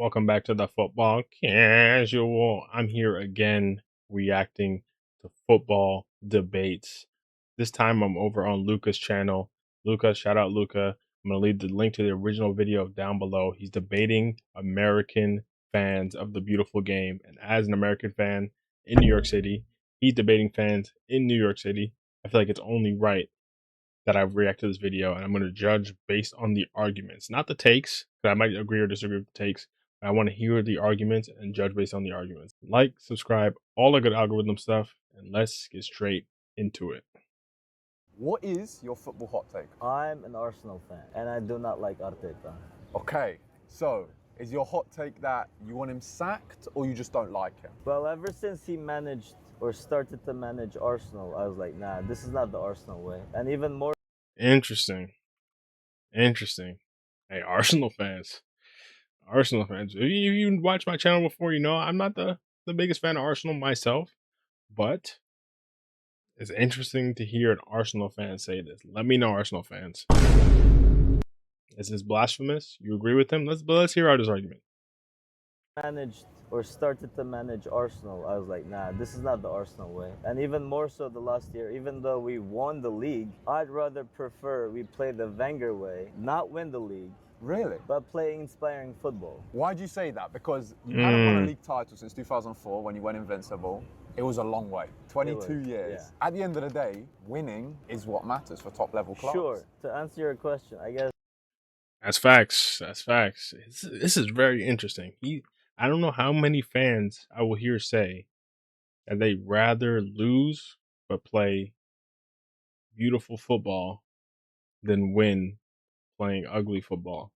Welcome back to the Football Casual. I'm here again reacting to football debates. This time I'm over on Luca's channel. Luca, shout out Luca. I'm going to leave the link to the original video down below. He's debating American fans of the beautiful game. And as an American fan in New York City, he's debating fans in New York City. I feel like it's only right that I've reacted to this video, and I'm going to judge based on the arguments, not the takes, because I might agree or disagree with the takes. But I want to hear the arguments and judge based on the arguments. Like, subscribe, all the good algorithm stuff, and let's get straight into it. What is your football hot take? I'm an Arsenal fan, and I do not like Arteta. Okay, so is your hot take that you want him sacked or you just don't like him? Well, ever since he managed or started to manage Arsenal, I was like, nah, this is not the Arsenal way. And even more. Interesting. Hey, Arsenal fans. If you watch my channel before, you know I'm not the biggest fan of Arsenal myself, but it's interesting to hear an Arsenal fan say this. Let me know, Arsenal fans. Is this blasphemous? You agree with him? Let's hear out his argument. Managed or started to manage Arsenal, I was like, nah, this is not the Arsenal way. And even more so the last year, even though we won the league, I'd rather prefer we play the Wenger way, not win the league. Really? But play inspiring football. Why do you say that? Because you hadn't won a league title since 2004 when you went invincible. It was a long way. 22 years. Yeah. At the end of the day, winning is what matters for top level clubs. Sure. To answer your question, I guess. That's facts. This is very interesting. I don't know how many fans I will hear say that they'd rather lose but play beautiful football than win playing ugly football.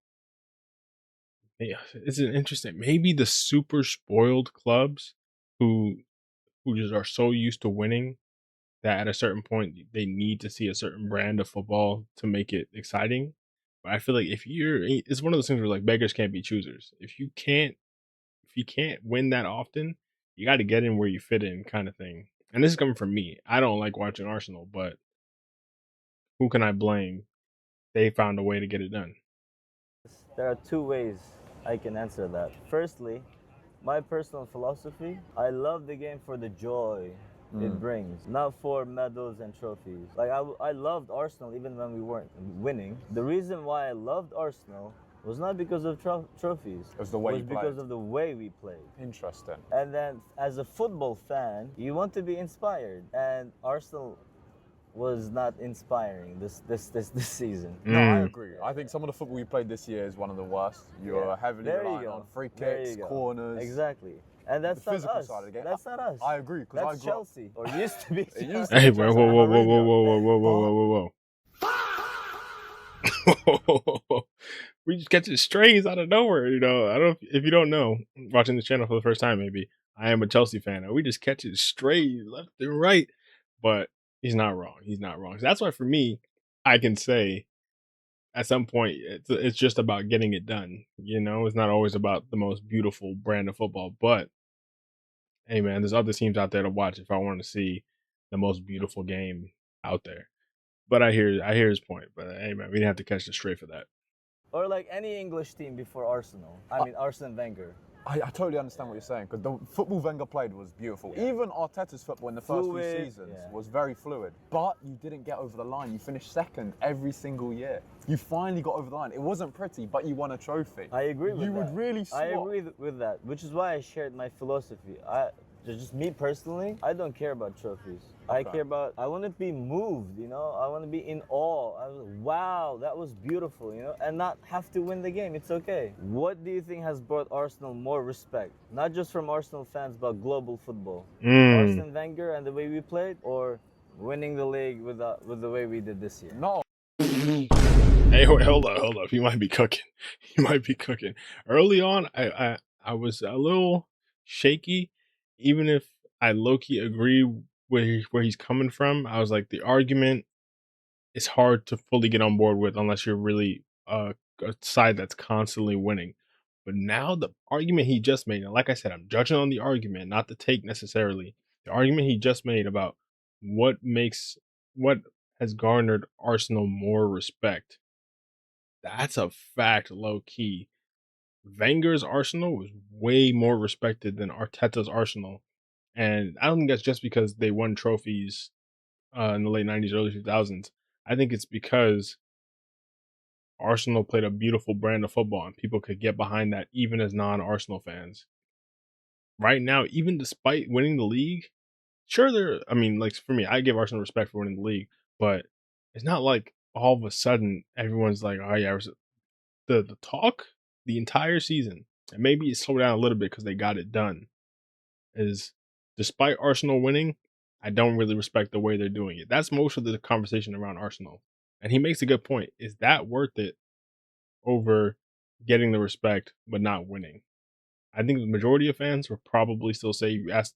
It's interesting. Maybe the super spoiled clubs who just are so used to winning that at a certain point they need to see a certain brand of football to make it exciting. But I feel like it's one of those things where like beggars can't be choosers. If you can't win that often, you got to get in where you fit in, kind of thing. And this is coming from me. I don't like watching Arsenal, but who can I blame? They found a way to get it done. There are two ways I can answer that. Firstly, my personal philosophy, I love the game for the joy it brings, not for medals and trophies. Like I loved Arsenal even when we weren't winning. The reason why I loved Arsenal was not because of trophies. It was the way you played. Because of the way we played. Interesting. And then as a football fan, you want to be inspired. And Arsenal was not inspiring this season. No, I agree. I think some of the football we played this year is one of the worst. You're heavily relying on free kicks, corners. Exactly. And that's not us. Side of the game. That's not us. I agree. That's Chelsea. Or used to be Chelsea. Hey, whoa. We just catching strays out of nowhere, you know. I don't if you don't know, watching the channel for the first time, maybe I am a Chelsea fan, and we just catching strays left and right. But he's not wrong. So that's why for me, I can say at some point it's just about getting it done. You know, it's not always about the most beautiful brand of football. But hey, man, there's other teams out there to watch if I want to see the most beautiful game out there. But I hear his point. But hey, man, we didn't have to catch the stray for that. Or like any English team before Arsenal. I mean, Arsene Wenger. I totally understand what you're saying, because the football Wenger played was beautiful. Yeah. Even Arteta's football in the first few seasons was very fluid. But you didn't get over the line. You finished second every single year. You finally got over the line. It wasn't pretty, but you won a trophy. I agree with that. You would really swap. I agree with that, which is why I shared my philosophy. Just me personally, I don't care about trophies. Okay. I want to be moved, you know? I want to be in awe. Wow, that was beautiful, you know? And not have to win the game, it's okay. What do you think has brought Arsenal more respect? Not just from Arsenal fans, but global football. Arsene Wenger and the way we played, or winning the league with the way we did this year? No. Hey, wait, hold up. You might be cooking. Early on, I was a little shaky. Even if I low-key agree where he's coming from, I was like, the argument is hard to fully get on board with unless you're really a side that's constantly winning. But now the argument he just made, and like I said, I'm judging on the argument, not the take necessarily. The argument he just made about what has garnered Arsenal more respect. That's a fact, low-key. Wenger's Arsenal was way more respected than Arteta's Arsenal. And I don't think that's just because they won trophies in the late 90s, early 2000s. I think it's because Arsenal played a beautiful brand of football and people could get behind that even as non-Arsenal fans. Right now, even despite winning the league, sure I mean, like for me, I give Arsenal respect for winning the league, but it's not like all of a sudden everyone's like, oh yeah, the talk the entire season, and maybe it slowed down a little bit because they got it done, is despite Arsenal winning, I don't really respect the way they're doing it. That's most of the conversation around Arsenal. And he makes a good point. Is that worth it over getting the respect but not winning? I think the majority of fans will probably still say, you ask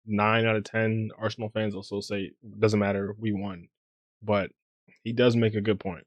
9 out of 10 Arsenal fans will still say, doesn't matter, we won. But he does make a good point.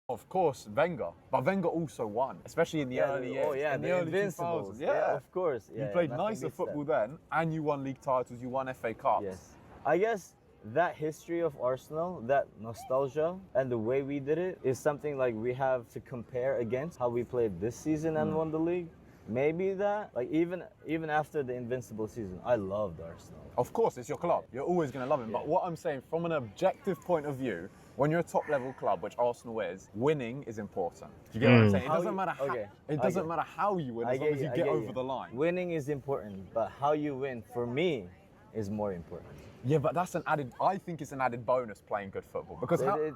Of course, Wenger. But Wenger also won, especially in the early years. Oh yeah, in the the early Invincibles. 2000s. Yeah, of course. You Yeah, played nothing nicer beats football that. then, and you won league titles, you won FA Cups. Yes. I guess that history of Arsenal, that nostalgia, and the way we did it is something like we have to compare against how we played this season and won the league. Maybe that, like even after the Invincible season, I loved Arsenal. Of course, it's your club. You're always going to love him. But what I'm saying, from an objective point of view, when you're a top level club, which Arsenal is, winning is important. Do you get what I'm saying? It doesn't matter how. It doesn't matter how you win, as long as you get over the line. Winning is important, but how you win, for me, is more important. Yeah, but that's an added. I think it's an added bonus playing good football because tell me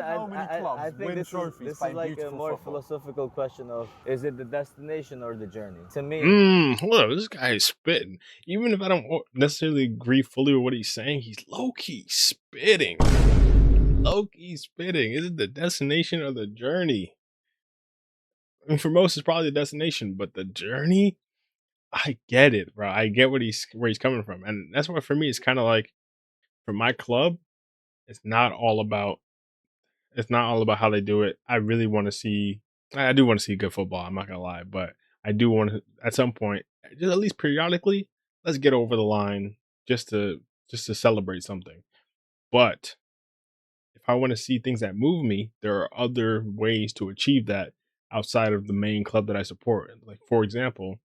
how many clubs win trophies this playing is like beautiful a more football. philosophical question of: is it the destination or the journey? To me, Hold on, this guy is spitting. Even if I don't necessarily agree fully with what he's saying, he's low key spitting. Low key spitting. Is it the destination or the journey? I mean, for most, it's probably the destination, but the journey, I get it, bro. I get where he's coming from, and that's why for me, it's kind of like for my club, it's not all about how they do it. I really want to see. I do want to see good football. I'm not gonna lie, but I do want to at some point, just at least periodically, let's get over the line just to celebrate something. But if I want to see things that move me, there are other ways to achieve that outside of the main club that I support. Like for example,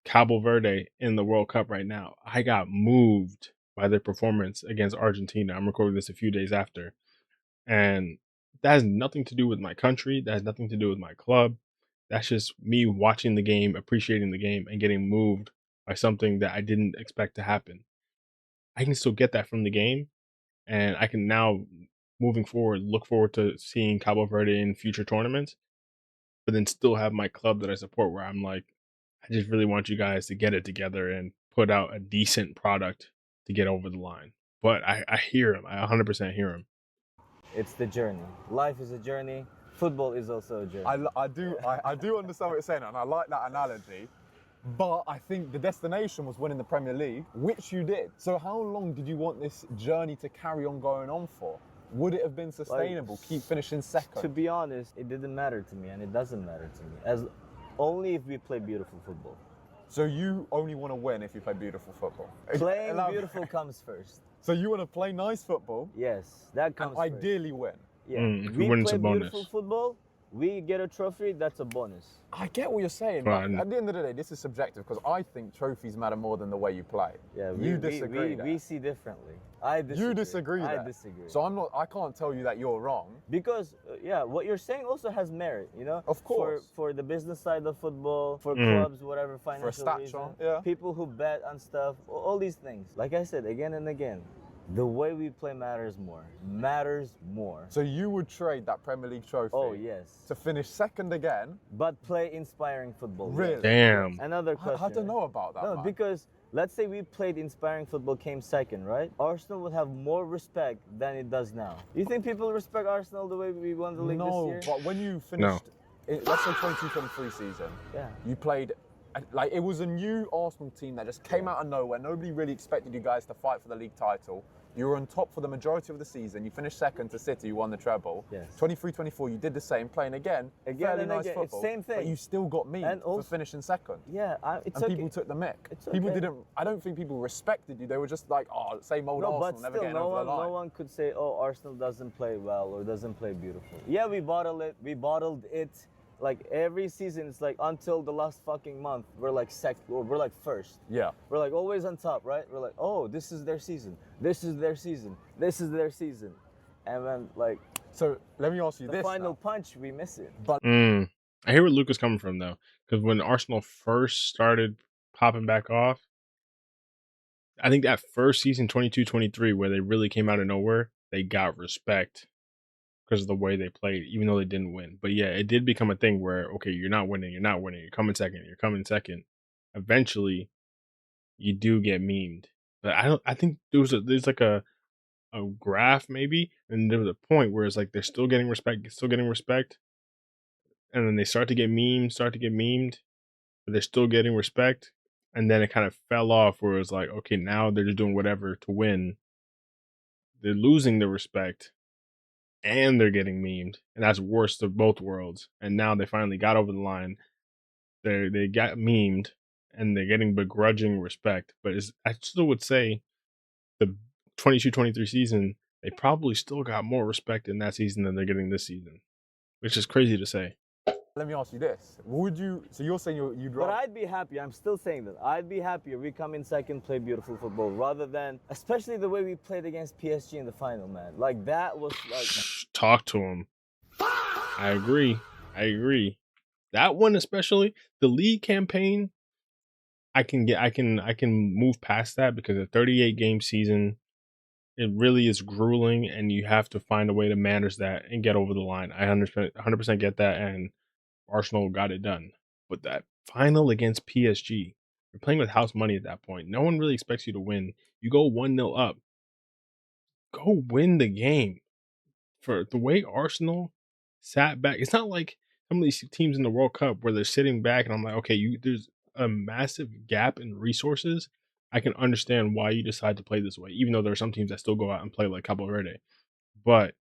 Cabo Verde in the World Cup right now. I got moved by their performance against Argentina. I'm recording this a few days after. And that has nothing to do with my country. That has nothing to do with my club. That's just me watching the game, appreciating the game, and getting moved by something that I didn't expect to happen. I can still get that from the game. And I can now, moving forward, look forward to seeing Cabo Verde in future tournaments, but then still have my club that I support where I'm like, I just really want you guys to get it together and put out a decent product to get over the line. But I hear him. I 100% hear him. it's the journey. Life is a journey. Football is also a journey. I do understand what you're saying, and I like that analogy. But I think the destination was winning the Premier League, which you did. So how long did you want this journey to carry on going on for? Would it have been sustainable? Keep finishing second? To be honest, it didn't matter to me, and it doesn't matter to me. As only if we play beautiful football. So you only want to win if you play beautiful football? Playing beautiful comes first. So you want to play nice football? Yes, that comes and first. Ideally win? Yeah, if we we win, play it's a bonus. beautiful football, we get a trophy, that's a bonus. I get what you're saying, but at the end of the day, this is subjective because I think trophies matter more than the way you play. Yeah, you disagree. We see differently. I disagree. You disagree. I disagree. So I can't tell you that you're wrong. Because what you're saying also has merit, you know. Of course. For the business side of football, for clubs, whatever financial for a reason, people who bet on stuff, all these things. Like I said again and again, the way we play matters more. Matters more. So you would trade that Premier League trophy? Oh yes. To finish second again, but play inspiring football. Really? Damn. Another question. I don't know about that. No, man. because let's say we played inspiring football, came second, right? Arsenal would have more respect than it does now. You think people respect Arsenal the way we won the league this year? No, but when you finished, let's say 22-23 season, you played. Like it was a new Arsenal team that just came out of nowhere. Nobody really expected you guys to fight for the league title. You were on top for the majority of the season. You finished second to City, you won the treble. Yes. 23-24, you did the same, playing again fairly and nice again. football. It's same thing. But you still got me for finishing second. Yeah, and people took the mick. People didn't. I don't think people respected you. They were just like, oh, same old Arsenal, never getting over the line. No one could say, oh, Arsenal doesn't play well or doesn't play beautiful. Yeah, we bottled it. Like every season, it's like until the last fucking month, we're like we're like first. Yeah. We're like always on top, right? We're like, oh, this is their season. This is their season. This is their season. And then like So let me ask you the this. final Now. punch, we miss it. I hear where Luca's coming from though, because when Arsenal first started popping back off, I think that first season, 22-23, where they really came out of nowhere, they got respect because of the way they played, even though they didn't win. But yeah, it did become a thing where, okay, you're not winning, you're coming second, you're coming second. Eventually, you do get memed. But I think there's like a graph maybe, and there was a point where it's like they're still getting respect, and then they start to get memed, but they're still getting respect. And then it kind of fell off where it was like, okay, now they're just doing whatever to win. They're losing the respect and they're getting memed. And that's worst of both worlds. And now they finally got over the line. They got memed and they're getting begrudging respect. But I still would say the 22-23 season, they probably still got more respect in that season than they're getting this season, which is crazy to say. Let me ask you this: would you? So you're saying you'd But rather? I'd be happy. I'm still saying that. I'd be happier we come in second, play beautiful football, rather than, especially the way we played against PSG in the final, man. Like that was like. Talk to him. I agree. That one especially, the league campaign, I can move past that because a 38 game season, it really is grueling and you have to find a way to manage that and get over the line. I 100% get that, and Arsenal got it done. But that final against PSG, you're playing with house money at that point. No one really expects you to win. You go 1-0 up. Go win the game. For the way Arsenal sat back, it's not like some of these teams in the World Cup where they're sitting back and I'm like, okay, there's a massive gap in resources. I can understand why you decide to play this way, even though there are some teams that still go out and play like Cabo Verde. But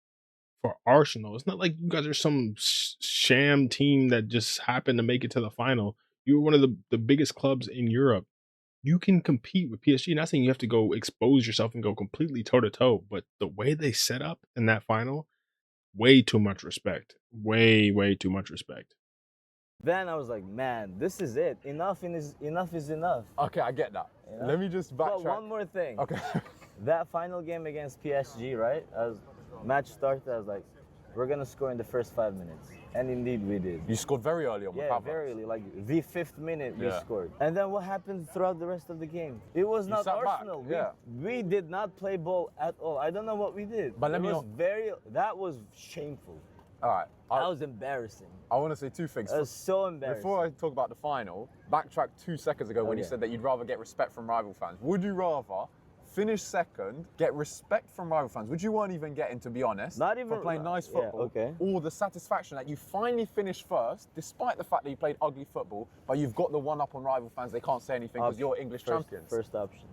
for Arsenal, it's not like you guys are some sham team that just happened to make it to the final. You're one of the biggest clubs in Europe. You can compete with PSG. Not saying you have to go expose yourself and go completely toe to toe, but the way they set up in that final, way too much respect. Way too much respect. Then I was like, man, this is it. Enough is enough. Okay, I get that. You know? Let me just backtrack. But one more thing. Okay. That final game against PSG, right? As match started, I was like, we're gonna score in the first 5 minutes, and indeed we did. You scored very early on. Yeah, very early. Like the 5th minute, we Yeah. scored. And then what happened throughout the rest of the game? It was not sat back, Arsenal. yeah. We did not play ball at all. I don't know what we did. But let it me was that was shameful. All right. That was embarrassing. I want to say two things. That was so embarrassing. Before I talk about the final, backtrack 2 seconds ago when you Okay. said that you'd rather get respect from rival fans. Would you rather finish second, get respect from rival fans, which you weren't even getting, to be honest, Not even- for playing nice yeah, football, okay. or the satisfaction that you finally finished first, despite the fact that you played ugly football, but you've got the one up on rival fans, they can't say anything because you're English champions? First option.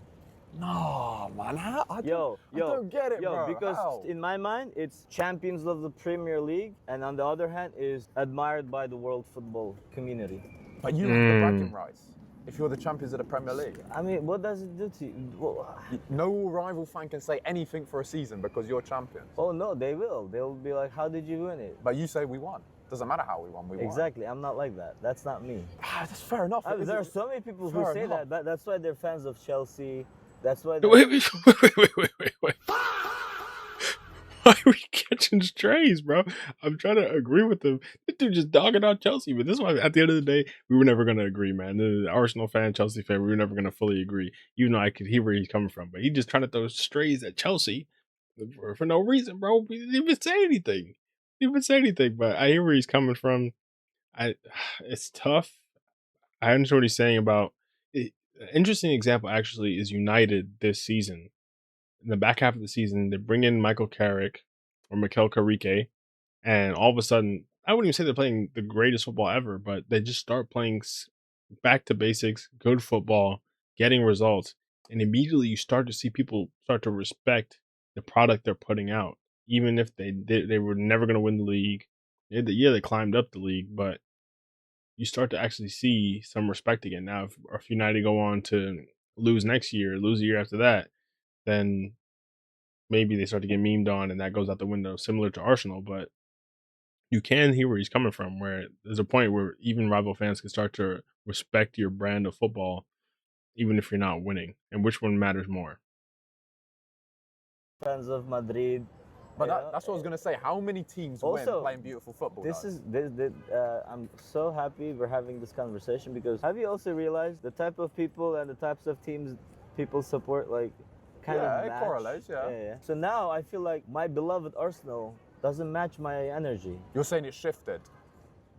No, man, I don't get it, bro. Because How? in my mind, it's champions of the Premier League, and on the other hand, is admired by the world football community. But you have the bragging rights if you're the champions of the Premier League. I mean, what does it do to you? No rival fan can say anything for a season because you're champions. Oh no, they will. They'll be like, "How did you win it?" But you say we won. Doesn't matter how we won. We won. Exactly. I'm not like that. That's not me. That's fair enough. There are so many people who Fair say enough. that. That's why they're fans of Chelsea. That's why. Wait. Why are we catching strays, bro? I'm trying to agree with him. This dude just dogging out Chelsea, but this is why at the end of the day, we were never going to agree, man. The Arsenal fan, Chelsea fan, we were never going to fully agree, even though I could hear where he's coming from. But he just trying to throw strays at Chelsea for no reason, bro. We didn't even say anything. But I hear where he's coming from. It's tough. I understand what he's saying about it. An interesting example actually is United this season. In the back half of the season, they bring in Michael Carrick or Mikel Carrique, and all of a sudden, I wouldn't even say they're playing the greatest football ever, but they just start playing back to basics, good football, getting results, and immediately you start to see people start to respect the product they're putting out, even if they were never going to win the league. Yeah, they climbed up the league, but you start to actually see some respect again. Now, if United go on to lose next year, lose the year after that, then maybe they start to get memed on and that goes out the window, similar to Arsenal. But you can hear where he's coming from, where there's a point where even rival fans can start to respect your brand of football, even if you're not winning. And which one matters more? Fans of Madrid. But that's what I was going to say. How many teams win playing beautiful football? I'm so happy we're having this conversation, because have you also realized the type of people and the types of teams people support, like, kind of match? It correlates, yeah. So now I feel like my beloved Arsenal doesn't match my energy. You're saying it shifted?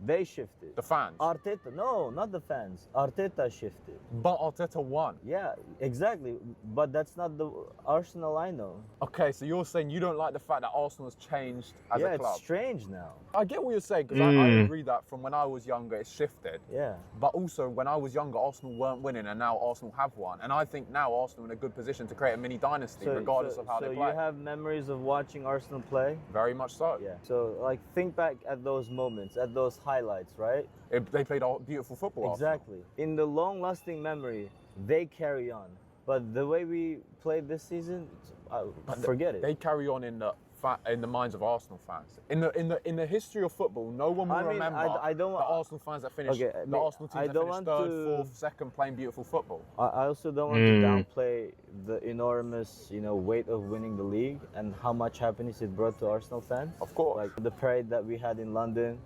They shifted. The fans? Arteta, no, not the fans. Arteta shifted. But Arteta won. Yeah, exactly. But that's not the Arsenal I know. Okay, so you're saying you don't like the fact that Arsenal has changed as a club? Yeah, it's strange now. I get what you're saying, because I agree that from when I was younger, it's shifted. Yeah. But also, when I was younger, Arsenal weren't winning, and now Arsenal have won. And I think now Arsenal are in a good position to create a mini dynasty, regardless of how they play. So you have memories of watching Arsenal play? Very much so. Yeah. So, like, think back at those moments, at those highlights, right? They played beautiful football. Exactly. Arsenal. In the long-lasting memory, they carry on. But the way we played this season, forget it. They carry on in the minds of Arsenal fans. In the history of football, no one will remember the Arsenal fans that finished. The Arsenal teams that finished third, fourth, second, playing beautiful football. I also don't want to downplay the enormous, weight of winning the league and how much happiness it brought to Arsenal fans. Of course. Like the parade that we had in London,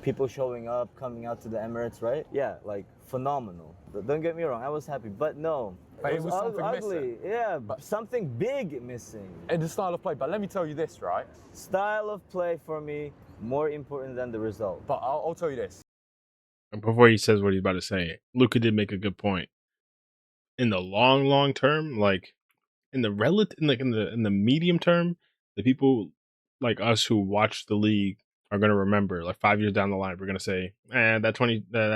people showing up, coming out to the Emirates, right? Yeah, like phenomenal. Don't get me wrong, I was happy, but no. But it was something ugly. missing. Yeah, but something big missing. In the style of play. But let me tell you this, right? Style of play for me, more important than the result. But I'll tell you this. And before he says what he's about to say, Luca did make a good point. In the long term, like in the in the medium term, the people like us who watch the league are going to remember, like 5 years down the line, we're going to say, that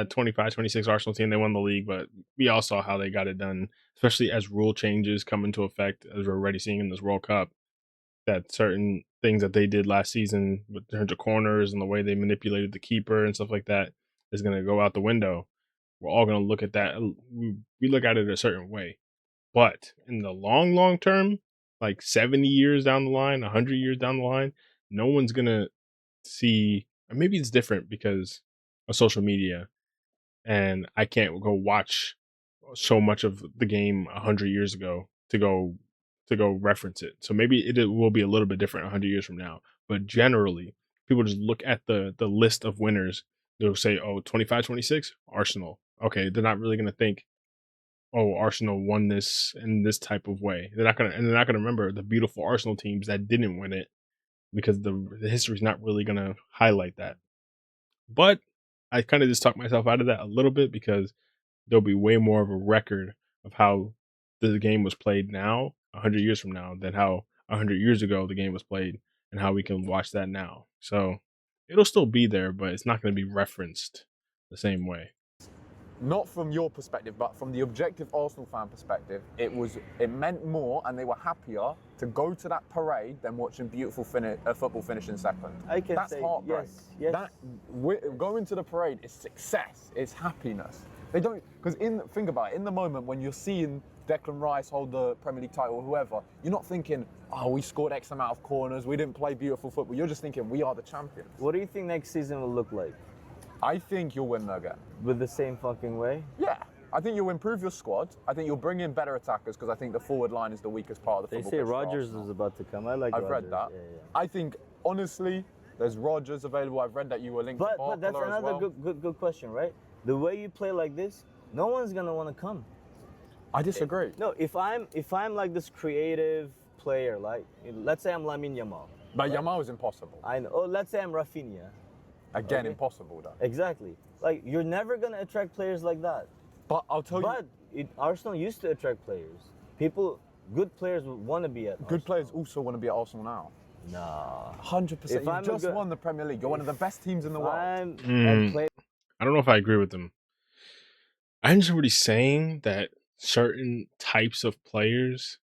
25, 26 Arsenal team, they won the league, but we all saw how they got it done, especially as rule changes come into effect, as we're already seeing in this World Cup, that certain things that they did last season with terms of corners and the way they manipulated the keeper and stuff like that is going to go out the window. We're all going to look at that. We look at it a certain way. But in the long term, like 70 years down the line, 100 years down the line, no one's going to see, or maybe it's different because of social media, and I can't go watch so much of the game 100 years ago to go reference it. So maybe it will be a little bit different 100 years from now. But generally, people just look at the list of winners. They'll say, oh, 25, 26, Arsenal. Okay, they're not really going to think, oh, Arsenal won this in this type of way. They're not gonna remember the beautiful Arsenal teams that didn't win it, because the history's not really gonna highlight that. But I kind of just talked myself out of that a little bit, because there'll be way more of a record of how the game was played now, 100 years from now, than how 100 years ago the game was played, and how we can watch that now. So it'll still be there, but it's not going to be referenced the same way. Not from your perspective, but from the objective Arsenal fan perspective, it meant more, and they were happier to go to that parade than watching beautiful football finish in second. That's heartbreak. Yes. Going to the parade is success. It's happiness. They don't, because think about it. In the moment when you're seeing Declan Rice hold the Premier League title or whoever, you're not thinking, oh, we scored X amount of corners, we didn't play beautiful football. You're just thinking, we are the champions. What do you think next season will look like? I think you'll win again. With the same fucking way? Yeah. I think you'll improve your squad. I think you'll bring in better attackers, because I think the forward line is the weakest part of the football. They say Rodgers is about to come. I like Rodgers. I've read that. Yeah. I think, honestly, there's Rodgers available. I've read that you were linked to Barcelona. But that's another good question, right? The way you play like this, no one's going to want to come. I disagree. No, if I'm like this creative player, like, let's say I'm Lamine Yamal. But right? Yamal is impossible. I know. Oh, let's say I'm Rafinha. Again, okay. Impossible, though. Exactly. Like, you're never going to attract players like that. But I'll tell you... But Arsenal used to attract players. Good players want to be at Arsenal. Good players also want to be at Arsenal now. Nah. 100%. You just won the Premier League. You're one of the best teams in the world. I don't know if I agree with him. I understand what he's saying, that certain types of players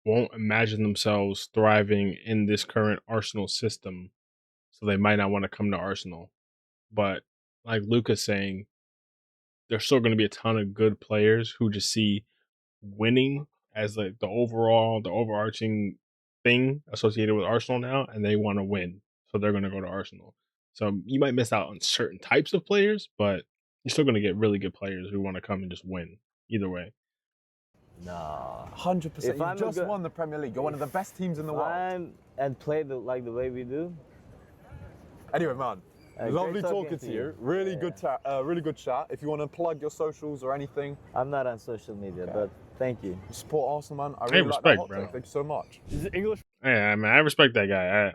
won't imagine themselves thriving in this current Arsenal system, so they might not want to come to Arsenal. But like Luca's saying, there's still going to be a ton of good players who just see winning as like the overarching thing associated with Arsenal now, and they want to win. so they're going to go to Arsenal. So you might miss out on certain types of players, but you're still going to get really good players who want to come and just win either way. Nah. 100%. If You've I'm a just good- won the Premier League. You're one of the best teams in the world. And play like the way we do. Anyway, man, Great lovely talking to you. Really good, really good chat. If you want to plug your socials or anything, I'm not on social media, but thank you. support Arsenal, man. I Hey, really like that respect, hot bro. take. Thank you so much. Is it English? Yeah, I mean, I respect that guy.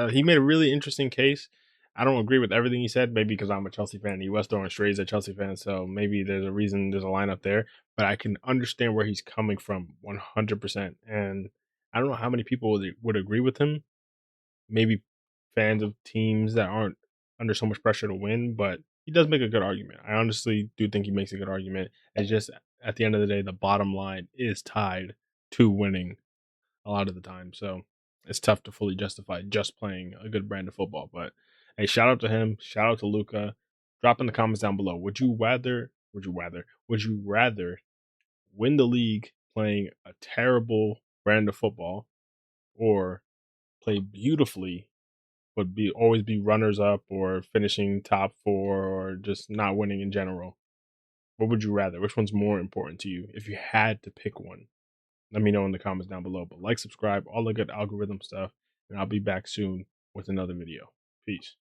He made a really interesting case. I don't agree with everything he said, maybe because I'm a Chelsea fan. He was throwing strays at Chelsea fans, so maybe there's a reason there's a lineup there. But I can understand where he's coming from 100%. And I don't know how many people would agree with him. Maybe fans of teams that aren't under so much pressure to win, but he does make a good argument. I honestly do think he makes a good argument. It's just at the end of the day, the bottom line is tied to winning a lot of the time. So it's tough to fully justify just playing a good brand of football. But hey, shout out to him. Shout out to Luca. Drop in the comments down below. Would you rather win the league playing a terrible brand of football, or play beautifully but always be runners up or finishing top 4 or just not winning in general? What would you rather? Which one's more important to you if you had to pick one? Let me know in the comments down below. But like, subscribe, all the good algorithm stuff, and I'll be back soon with another video. Peace.